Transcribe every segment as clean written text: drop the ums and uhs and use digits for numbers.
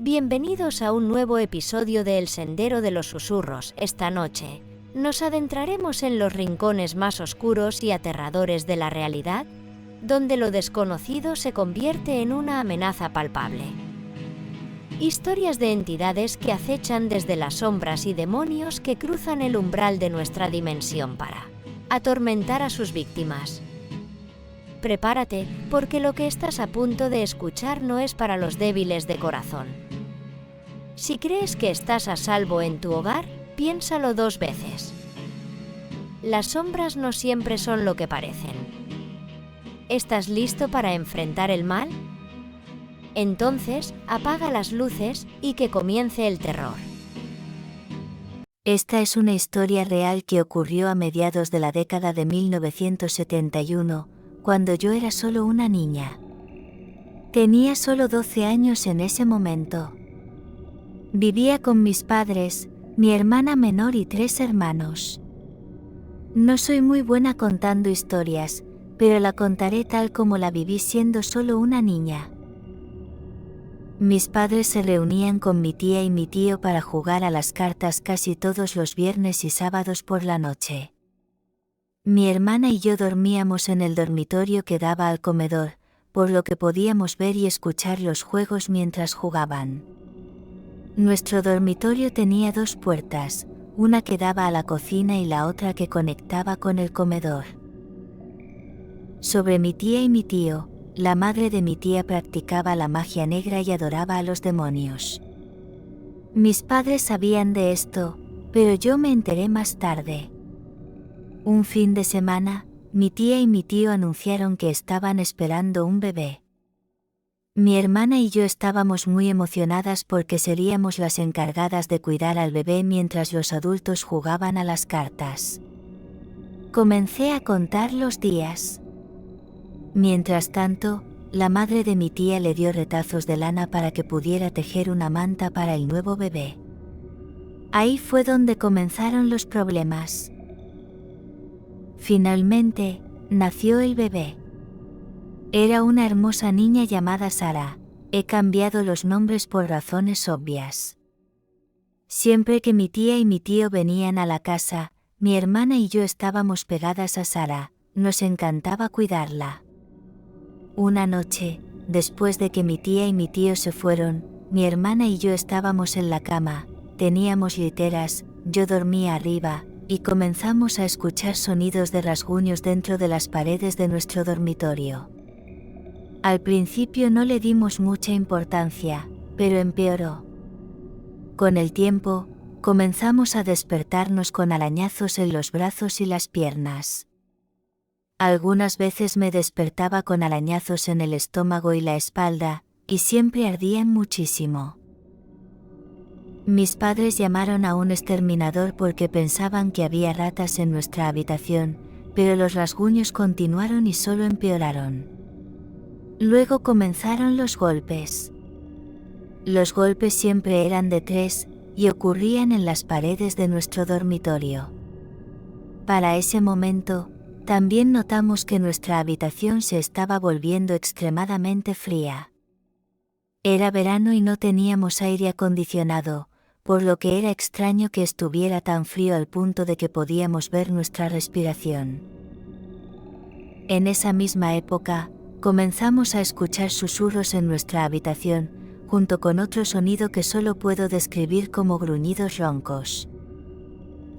Bienvenidos a un nuevo episodio de El Sendero de los Susurros. Esta noche, nos adentraremos en los rincones más oscuros y aterradores de la realidad, donde lo desconocido se convierte en una amenaza palpable. Historias de entidades que acechan desde las sombras y demonios que cruzan el umbral de nuestra dimensión para atormentar a sus víctimas. Prepárate, porque lo que estás a punto de escuchar no es para los débiles de corazón. Si crees que estás a salvo en tu hogar, piénsalo dos veces. Las sombras no siempre son lo que parecen. ¿Estás listo para enfrentar el mal? Entonces, apaga las luces y que comience el terror. Esta es una historia real que ocurrió a mediados de la década de 1971, cuando yo era solo una niña. Tenía solo 12 años en ese momento. Vivía con mis padres, mi hermana menor y 3 hermanos. No soy muy buena contando historias, pero la contaré tal como la viví siendo solo una niña. Mis padres se reunían con mi tía y mi tío para jugar a las cartas casi todos los viernes y sábados por la noche. Mi hermana y yo dormíamos en el dormitorio que daba al comedor, por lo que podíamos ver y escuchar los juegos mientras jugaban. Nuestro dormitorio tenía 2 puertas, una que daba a la cocina y la otra que conectaba con el comedor. Sobre mi tía y mi tío, la madre de mi tía practicaba la magia negra y adoraba a los demonios. Mis padres sabían de esto, pero yo me enteré más tarde. Un fin de semana, mi tía y mi tío anunciaron que estaban esperando un bebé. Mi hermana y yo estábamos muy emocionadas porque seríamos las encargadas de cuidar al bebé mientras los adultos jugaban a las cartas. Comencé a contar los días. Mientras tanto, la madre de mi tía le dio retazos de lana para que pudiera tejer una manta para el nuevo bebé. Ahí fue donde comenzaron los problemas. Finalmente, nació el bebé. Era una hermosa niña llamada Sara. He cambiado los nombres por razones obvias. Siempre que mi tía y mi tío venían a la casa, mi hermana y yo estábamos pegadas a Sara, nos encantaba cuidarla. Una noche, después de que mi tía y mi tío se fueron, mi hermana y yo estábamos en la cama, teníamos literas, yo dormía arriba, y comenzamos a escuchar sonidos de rasguños dentro de las paredes de nuestro dormitorio. Al principio no le dimos mucha importancia, pero empeoró. Con el tiempo, comenzamos a despertarnos con arañazos en los brazos y las piernas. Algunas veces me despertaba con arañazos en el estómago y la espalda, y siempre ardían muchísimo. Mis padres llamaron a un exterminador porque pensaban que había ratas en nuestra habitación, pero los rasguños continuaron y solo empeoraron. Luego comenzaron los golpes. Los golpes siempre eran de 3, y ocurrían en las paredes de nuestro dormitorio. Para ese momento, también notamos que nuestra habitación se estaba volviendo extremadamente fría. Era verano y no teníamos aire acondicionado, por lo que era extraño que estuviera tan frío al punto de que podíamos ver nuestra respiración. En esa misma época, comenzamos a escuchar susurros en nuestra habitación, junto con otro sonido que solo puedo describir como gruñidos roncos.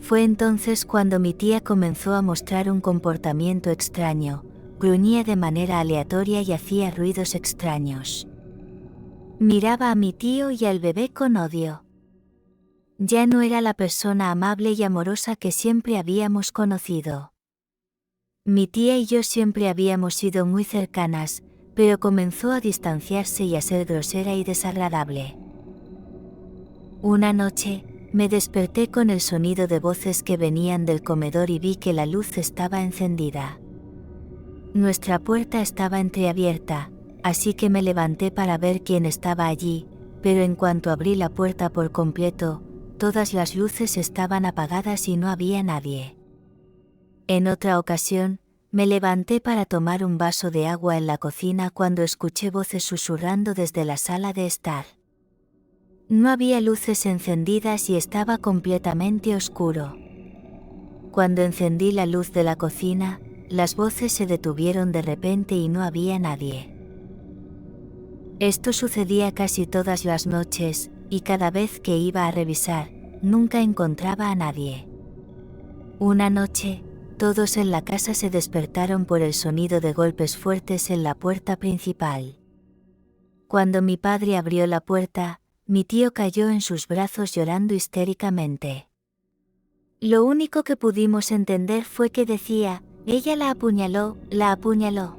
Fue entonces cuando mi tía comenzó a mostrar un comportamiento extraño, gruñía de manera aleatoria y hacía ruidos extraños. Miraba a mi tío y al bebé con odio. Ya no era la persona amable y amorosa que siempre habíamos conocido. Mi tía y yo siempre habíamos sido muy cercanas, pero comenzó a distanciarse y a ser grosera y desagradable. Una noche, me desperté con el sonido de voces que venían del comedor y vi que la luz estaba encendida. Nuestra puerta estaba entreabierta, así que me levanté para ver quién estaba allí, pero en cuanto abrí la puerta por completo, todas las luces estaban apagadas y no había nadie. En otra ocasión, me levanté para tomar un vaso de agua en la cocina cuando escuché voces susurrando desde la sala de estar. No había luces encendidas y estaba completamente oscuro. Cuando encendí la luz de la cocina, las voces se detuvieron de repente y no había nadie. Esto sucedía casi todas las noches, y cada vez que iba a revisar, nunca encontraba a nadie. Una noche, todos en la casa se despertaron por el sonido de golpes fuertes en la puerta principal. Cuando mi padre abrió la puerta, mi tío cayó en sus brazos llorando histéricamente. Lo único que pudimos entender fue que decía, ella la apuñaló, la apuñaló.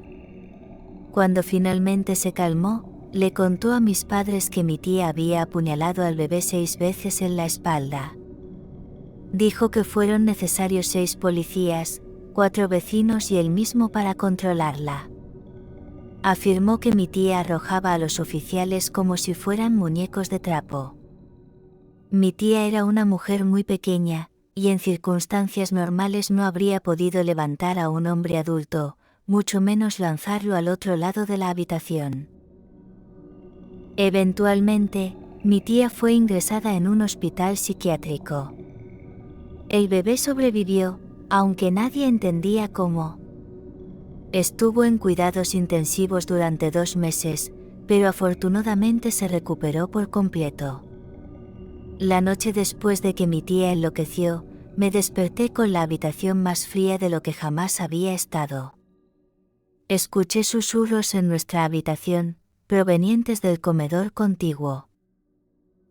Cuando finalmente se calmó, le contó a mis padres que mi tía había apuñalado al bebé 6 veces en la espalda. Dijo que fueron necesarios 6 policías, 4 vecinos y él mismo para controlarla. Afirmó que mi tía arrojaba a los oficiales como si fueran muñecos de trapo. Mi tía era una mujer muy pequeña, y en circunstancias normales no habría podido levantar a un hombre adulto, mucho menos lanzarlo al otro lado de la habitación. Eventualmente, mi tía fue ingresada en un hospital psiquiátrico. El bebé sobrevivió, aunque nadie entendía cómo. Estuvo en cuidados intensivos durante 2 meses, pero afortunadamente se recuperó por completo. La noche después de que mi tía enloqueció, me desperté con la habitación más fría de lo que jamás había estado. Escuché susurros en nuestra habitación, provenientes del comedor contiguo.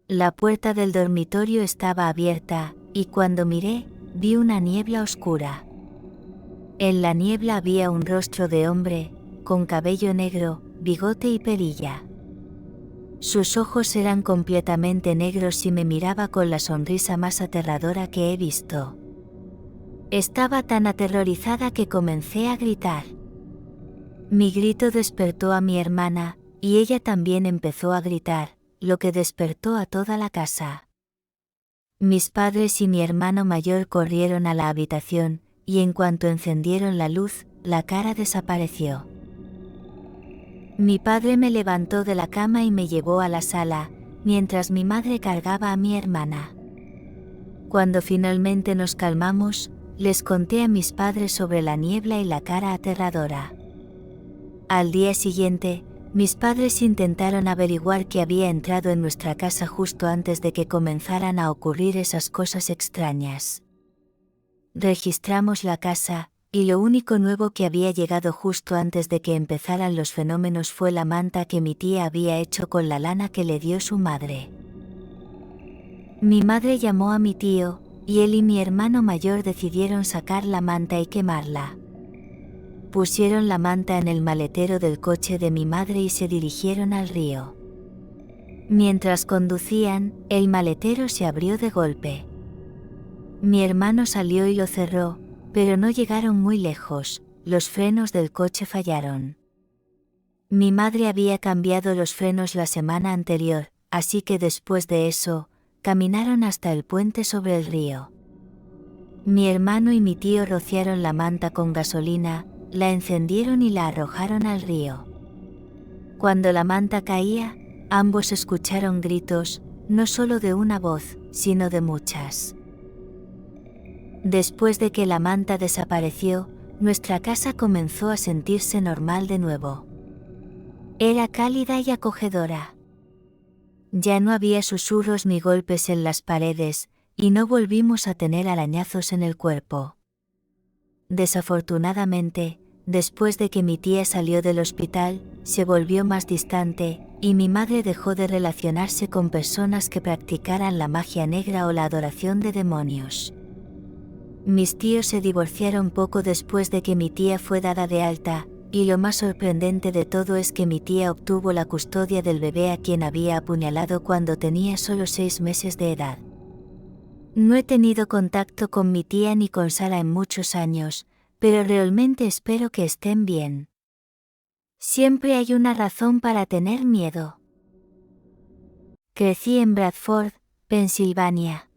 La puerta del dormitorio estaba abierta, y cuando miré, vi una niebla oscura. En la niebla había un rostro de hombre, con cabello negro, bigote y perilla. Sus ojos eran completamente negros y me miraba con la sonrisa más aterradora que he visto. Estaba tan aterrorizada que comencé a gritar. Mi grito despertó a mi hermana, y ella también empezó a gritar, lo que despertó a toda la casa. Mis padres y mi hermano mayor corrieron a la habitación, y en cuanto encendieron la luz, la cara desapareció. Mi padre me levantó de la cama y me llevó a la sala, mientras mi madre cargaba a mi hermana. Cuando finalmente nos calmamos, les conté a mis padres sobre la niebla y la cara aterradora. Al día siguiente, mis padres intentaron averiguar qué había entrado en nuestra casa justo antes de que comenzaran a ocurrir esas cosas extrañas. Registramos la casa, y lo único nuevo que había llegado justo antes de que empezaran los fenómenos fue la manta que mi tía había hecho con la lana que le dio su madre. Mi madre llamó a mi tío, y él y mi hermano mayor decidieron sacar la manta y quemarla. Pusieron la manta en el maletero del coche de mi madre y se dirigieron al río. Mientras conducían, el maletero se abrió de golpe. Mi hermano salió y lo cerró, pero no llegaron muy lejos, los frenos del coche fallaron. Mi madre había cambiado los frenos la semana anterior, así que después de eso, caminaron hasta el puente sobre el río. Mi hermano y mi tío rociaron la manta con gasolina, la encendieron y la arrojaron al río. Cuando la manta caía, ambos escucharon gritos, no solo de una voz, sino de muchas. Después de que la manta desapareció, nuestra casa comenzó a sentirse normal de nuevo. Era cálida y acogedora. Ya no había susurros ni golpes en las paredes, y no volvimos a tener arañazos en el cuerpo. Desafortunadamente, después de que mi tía salió del hospital, se volvió más distante, y mi madre dejó de relacionarse con personas que practicaran la magia negra o la adoración de demonios. Mis tíos se divorciaron poco después de que mi tía fue dada de alta, y lo más sorprendente de todo es que mi tía obtuvo la custodia del bebé a quien había apuñalado cuando tenía solo 6 meses de edad. No he tenido contacto con mi tía ni con Sara en muchos años, pero realmente espero que estén bien. Siempre hay una razón para tener miedo. Crecí en Bradford, Pensilvania.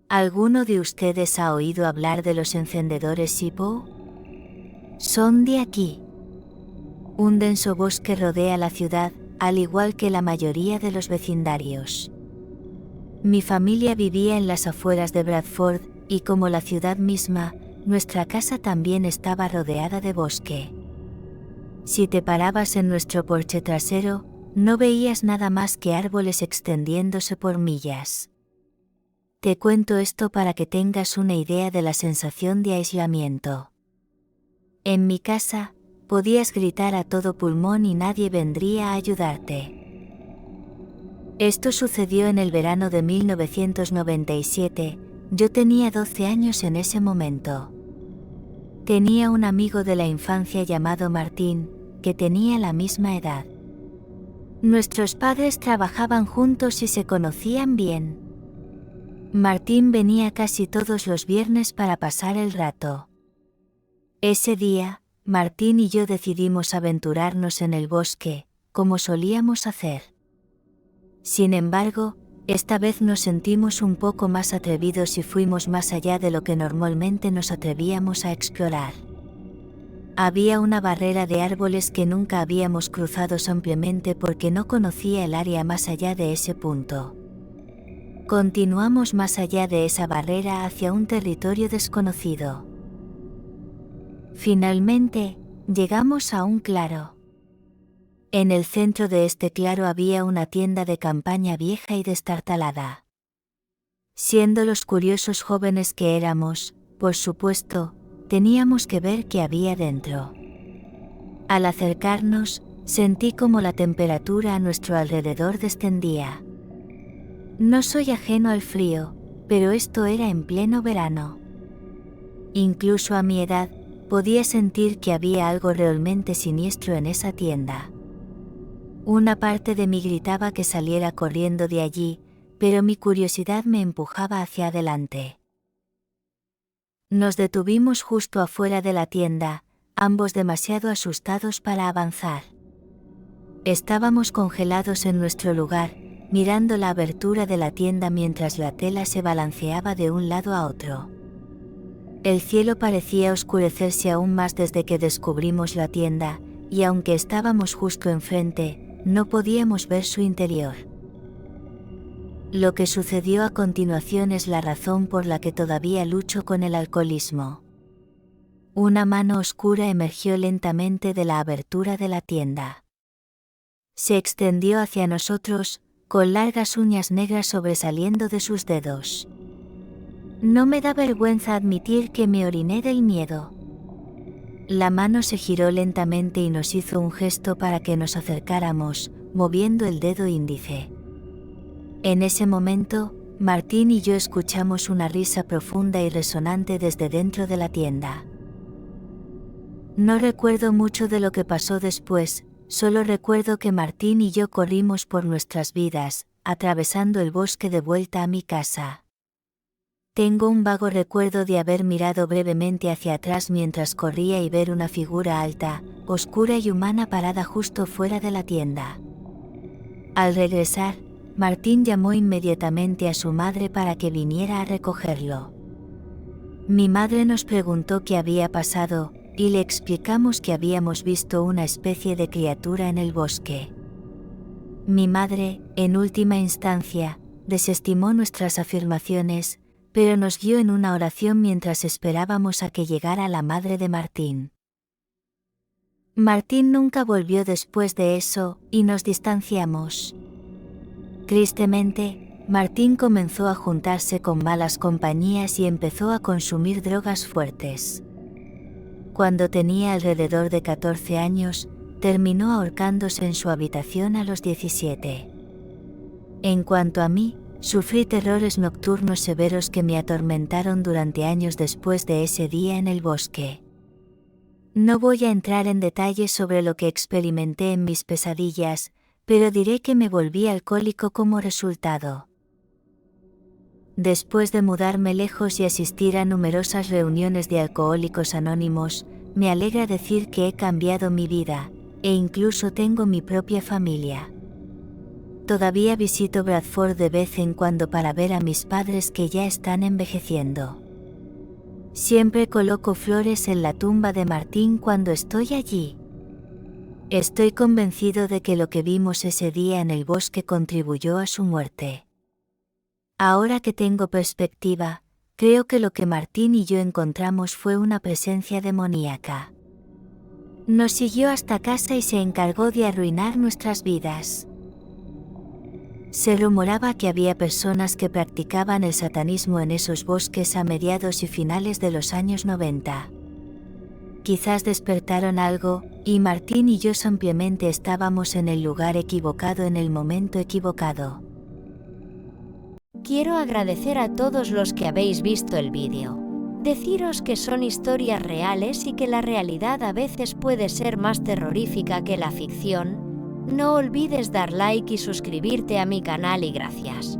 ¿Alguno de ustedes ha oído hablar de los encendedores SIPO? Son de aquí. Un denso bosque rodea la ciudad, al igual que la mayoría de los vecindarios. Mi familia vivía en las afueras de Bradford, y como la ciudad misma, nuestra casa también estaba rodeada de bosque. Si te parabas en nuestro porche trasero, no veías nada más que árboles extendiéndose por millas. Te cuento esto para que tengas una idea de la sensación de aislamiento. En mi casa, podías gritar a todo pulmón y nadie vendría a ayudarte. Esto sucedió en el verano de 1997, yo tenía 12 años en ese momento. Tenía un amigo de la infancia llamado Martín, que tenía la misma edad. Nuestros padres trabajaban juntos y se conocían bien. Martín venía casi todos los viernes para pasar el rato. Ese día, Martín y yo decidimos aventurarnos en el bosque, como solíamos hacer. Sin embargo, esta vez nos sentimos un poco más atrevidos y fuimos más allá de lo que normalmente nos atrevíamos a explorar. Había una barrera de árboles que nunca habíamos cruzado simplemente porque no conocía el área más allá de ese punto. Continuamos más allá de esa barrera hacia un territorio desconocido. Finalmente, llegamos a un claro. En el centro de este claro había una tienda de campaña vieja y destartalada. Siendo los curiosos jóvenes que éramos, por supuesto, teníamos que ver qué había dentro. Al acercarnos, sentí como la temperatura a nuestro alrededor descendía. No soy ajeno al frío, pero esto era en pleno verano. Incluso a mi edad, podía sentir que había algo realmente siniestro en esa tienda. Una parte de mí gritaba que saliera corriendo de allí, pero mi curiosidad me empujaba hacia adelante. Nos detuvimos justo afuera de la tienda, ambos demasiado asustados para avanzar. Estábamos congelados en nuestro lugar, mirando la abertura de la tienda mientras la tela se balanceaba de un lado a otro. El cielo parecía oscurecerse aún más desde que descubrimos la tienda, y aunque estábamos justo enfrente, no podíamos ver su interior. Lo que sucedió a continuación es la razón por la que todavía lucho con el alcoholismo. Una mano oscura emergió lentamente de la abertura de la tienda. Se extendió hacia nosotros, con largas uñas negras sobresaliendo de sus dedos. No me da vergüenza admitir que me oriné del miedo. La mano se giró lentamente y nos hizo un gesto para que nos acercáramos, moviendo el dedo índice. En ese momento, Martín y yo escuchamos una risa profunda y resonante desde dentro de la tienda. No recuerdo mucho de lo que pasó después, solo recuerdo que Martín y yo corrimos por nuestras vidas, atravesando el bosque de vuelta a mi casa. Tengo un vago recuerdo de haber mirado brevemente hacia atrás mientras corría y ver una figura alta, oscura y humana parada justo fuera de la tienda. Al regresar, Martín llamó inmediatamente a su madre para que viniera a recogerlo. Mi madre nos preguntó qué había pasado, y le explicamos que habíamos visto una especie de criatura en el bosque. Mi madre, en última instancia, desestimó nuestras afirmaciones, pero nos guió en una oración mientras esperábamos a que llegara la madre de Martín. Martín nunca volvió después de eso, y nos distanciamos. Tristemente, Martín comenzó a juntarse con malas compañías y empezó a consumir drogas fuertes. Cuando tenía alrededor de 14 años, terminó ahorcándose en su habitación a los 17. En cuanto a mí, sufrí terrores nocturnos severos que me atormentaron durante años después de ese día en el bosque. No voy a entrar en detalles sobre lo que experimenté en mis pesadillas, pero diré que me volví alcohólico como resultado. Después de mudarme lejos y asistir a numerosas reuniones de alcohólicos anónimos, me alegra decir que he cambiado mi vida, e incluso tengo mi propia familia. Todavía visito Bradford de vez en cuando para ver a mis padres que ya están envejeciendo. Siempre coloco flores en la tumba de Martín cuando estoy allí. Estoy convencido de que lo que vimos ese día en el bosque contribuyó a su muerte. Ahora que tengo perspectiva, creo que lo que Martín y yo encontramos fue una presencia demoníaca. Nos siguió hasta casa y se encargó de arruinar nuestras vidas. Se rumoraba que había personas que practicaban el satanismo en esos bosques a mediados y finales de los años 90. Quizás despertaron algo, y Martín y yo simplemente estábamos en el lugar equivocado en el momento equivocado. Quiero agradecer a todos los que habéis visto el vídeo. Deciros que son historias reales y que la realidad a veces puede ser más terrorífica que la ficción. No olvides dar like y suscribirte a mi canal y gracias.